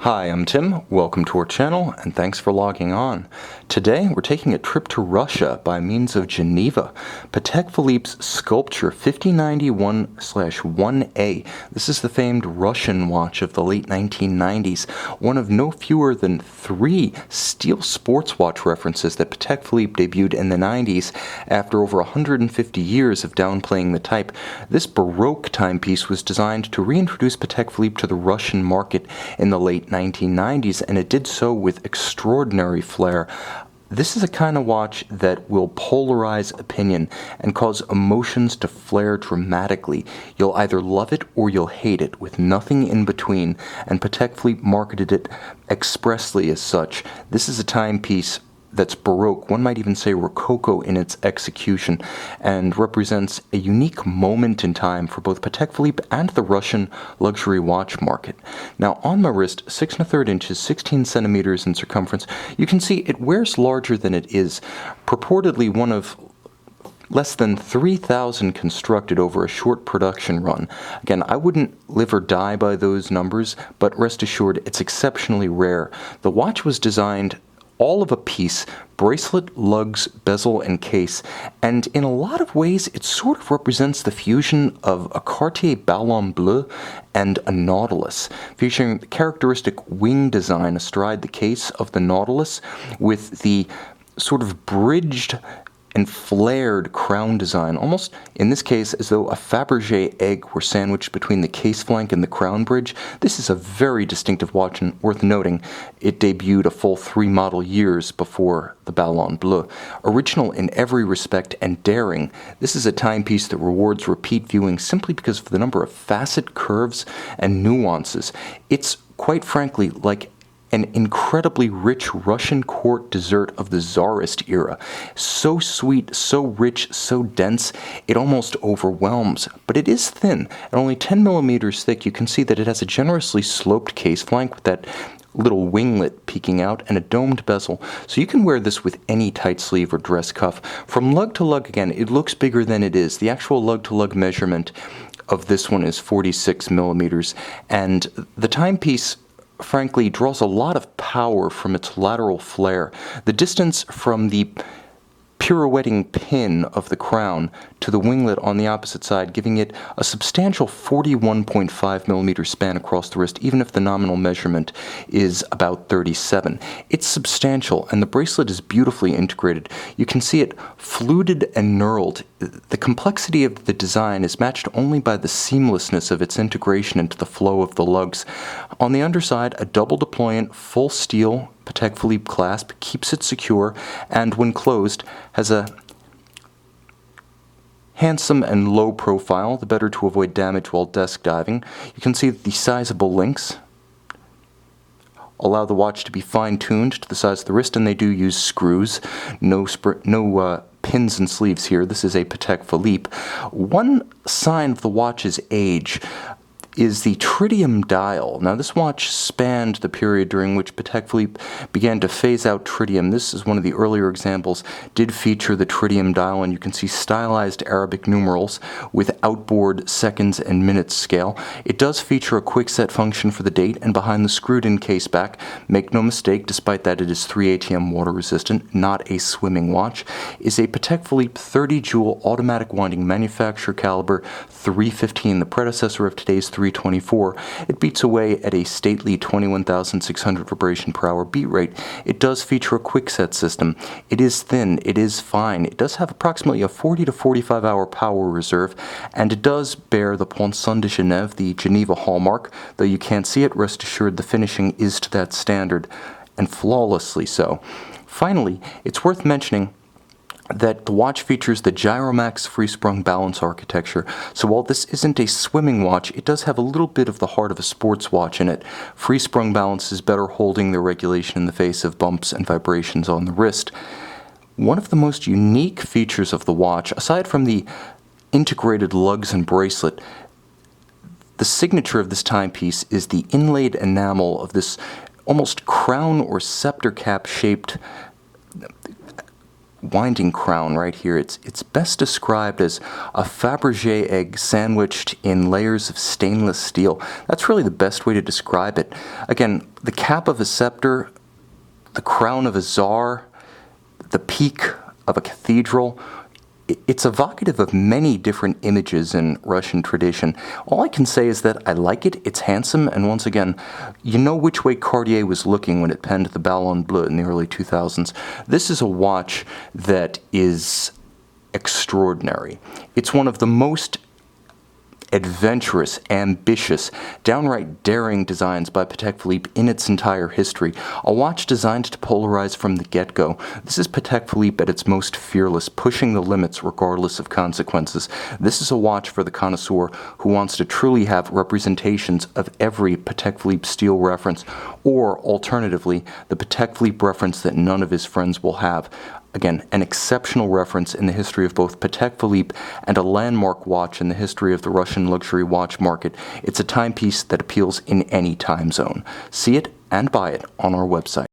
Hi, I'm Tim, welcome to our channel, and thanks for logging on. Today, we're taking a trip to Russia by means of Geneva. Patek Philippe's Sculpture 5091/1A. This is the famed Russian watch of the late 1990s, one of no fewer than 3 steel sports watch references that Patek Philippe debuted in the 90s after over 150 years of downplaying the type. This Baroque timepiece was designed to reintroduce Patek Philippe to the Russian market in the late 1990s, and it did so with extraordinary flair. This is a kind of watch that will polarize opinion and cause emotions to flare dramatically. You'll either love it or you'll hate it, with nothing in between, and Patek Philippe marketed it expressly as such. This is a timepiece that's Baroque, one might even say Rococo in its execution, and represents a unique moment in time for both Patek Philippe and the Russian luxury watch market. Now, on my wrist, 6 1/3 inches, 16 centimeters in circumference, you can see it wears larger than it is, purportedly one of less than 3,000 constructed over a short production run. Again, I wouldn't live or die by those numbers, but rest assured, it's exceptionally rare. The watch was designed all of a piece: bracelet, lugs, bezel, and case, and in a lot of ways it sort of represents the fusion of a Cartier Ballon Bleu and a Nautilus, featuring the characteristic wing design astride the case of the Nautilus with the sort of bridged and flared crown design, almost in this case as though a Fabergé egg were sandwiched between the case flank and the crown bridge. This is a very distinctive watch, and worth noting, it debuted a full 3 model years before the Ballon Bleu. Original in every respect and daring, this is a timepiece that rewards repeat viewing simply because of the number of facet curves and nuances. It's quite frankly like an incredibly rich Russian court dessert of the Tsarist era. So sweet, so rich, so dense, it almost overwhelms. But it is thin. At only 10 millimeters thick, you can see that it has a generously sloped case flank with that little winglet peeking out and a domed bezel. So you can wear this with any tight sleeve or dress cuff. From lug to lug, again, it looks bigger than it is. The actual lug to lug measurement of this one is 46 millimeters. And the timepiece, frankly, draws a lot of power from its lateral flare. The distance from the pirouetting pin of the crown to the winglet on the opposite side, giving it a substantial 41.5 millimeter span across the wrist, even if the nominal measurement is about 37. It's substantial, and the bracelet is beautifully integrated. You can see it fluted and knurled. The complexity of the design is matched only by the seamlessness of its integration into the flow of the lugs. On the underside, a double deployant, full steel Patek Philippe clasp keeps it secure, and when closed, has a handsome and low profile, the better to avoid damage while desk diving. You can see that the sizable links allow the watch to be fine-tuned to the size of the wrist, and they do use screws. No pins and sleeves here. This is a Patek Philippe. One sign of the watch's age is the tritium dial. Now, this watch spanned the period during which Patek Philippe began to phase out tritium. This is one of the earlier examples, did feature the tritium dial, and you can see stylized Arabic numerals with outboard seconds and minutes scale. It does feature a quick set function for the date, and behind the screwed-in case back, make no mistake, despite that it is 3 ATM water resistant, not a swimming watch, is a Patek Philippe 30 jewel automatic winding manufacturer caliber 315, the predecessor of today's 324. It beats away at a stately 21,600 vibration per hour beat rate. It does feature a quickset system. It is thin, it is fine. It does have approximately a 40 to 45 hour power reserve, and it does bear the Poinçon de Genève, the Geneva hallmark. Though you can't see it, rest assured the finishing is to that standard, and flawlessly so. Finally, it's worth mentioning that the watch features the Gyromax free-sprung balance architecture. So while this isn't a swimming watch, it does have a little bit of the heart of a sports watch in it. Free-sprung balance is better holding the regulation in the face of bumps and vibrations on the wrist. One of the most unique features of the watch, aside from the integrated lugs and bracelet, the signature of this timepiece is the inlaid enamel of this almost crown or scepter cap shaped winding crown right here, it's best described as a Fabergé egg sandwiched in layers of stainless steel. That's really the best way to describe it. Again, the cap of a scepter, the crown of a czar, the peak of a cathedral. It's evocative of many different images in Russian tradition. All I can say is that I like it, it's handsome, and once again, you know which way Cartier was looking when it penned the Ballon Bleu in the early 2000s. This is a watch that is extraordinary. It's one of the most adventurous, ambitious, downright daring designs by Patek Philippe in its entire history. A watch designed to polarize from the get-go. This is Patek Philippe at its most fearless, pushing the limits regardless of consequences. This is a watch for the connoisseur who wants to truly have representations of every Patek Philippe steel reference, or alternatively, the Patek Philippe reference that none of his friends will have. Again, an exceptional reference in the history of both Patek Philippe and a landmark watch in the history of the Russian luxury watch market. It's a timepiece that appeals in any time zone. See it and buy it on our website.